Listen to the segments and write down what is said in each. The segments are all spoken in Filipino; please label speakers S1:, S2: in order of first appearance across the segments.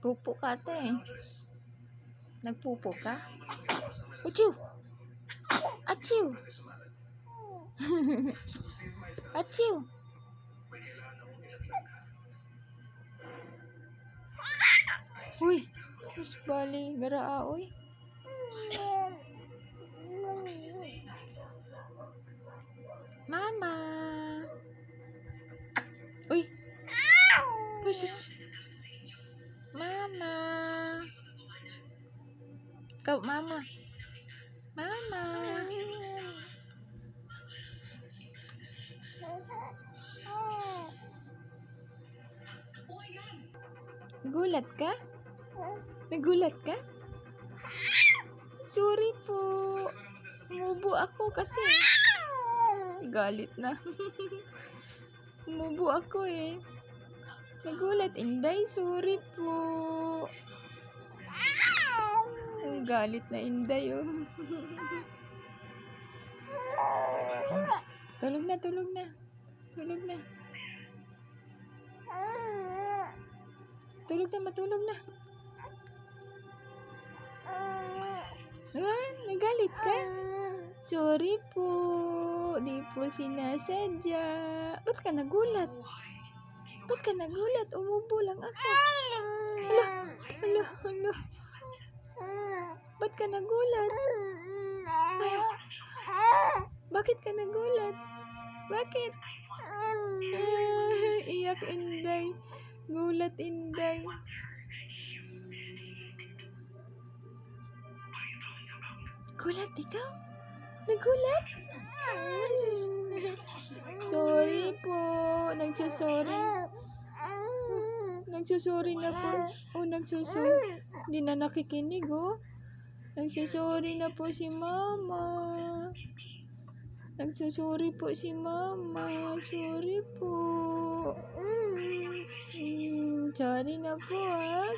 S1: Pupo ka, te. Nagpupo ka? Achiw! Achiw! Achiw! Uy! Mas bali, garaa, uy. Mama! Uy! Sus! Mama! Kau, mama! Mama! Nagulat ka? Nagulat ka? Sorry po. Umubo ako kasi. Galit na. Umubo ako eh. Nagulat, Inday. Sorry po. Galit na, Inday oh. Tulog na, tulog na. Tulog na. Tulog na, matulog na. Nagalit ka? Sorry po. Di po sinasadya. Ba't ka nagulat? Ba't ka nagulat? Umubo lang ako. Hala, hala. Ba't ka nagulat? Bakit ka nagulat? Bakit? Iyak, Inday. Gulat, Inday. Gulat ikaw? Nagulat? Sorry po. Nagsasorry. Nagsasorry na po. Nagsasorry. Hindi na nakikinig Nagsasorry na po si Mama. Nagsasorry po si Mama. Sorry po. Sorry na po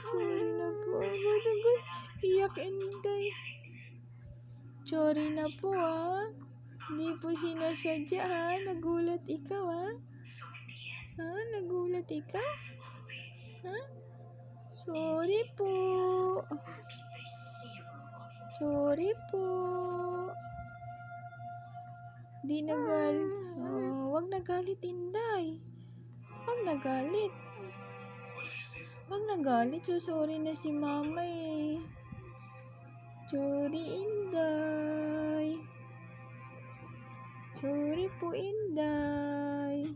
S1: Sorry na po. Iyak, Inday. Sorry na po Hindi po sinasadya Nagulat ikaw Nagulat ikaw? Sorry po. Sorry po. Di nagalit. Wag nagalit, Inday. Wag nagalit. Wag nagalit. Sorry na si Mama eh. Sorry, Inday. Sorry po, Inday.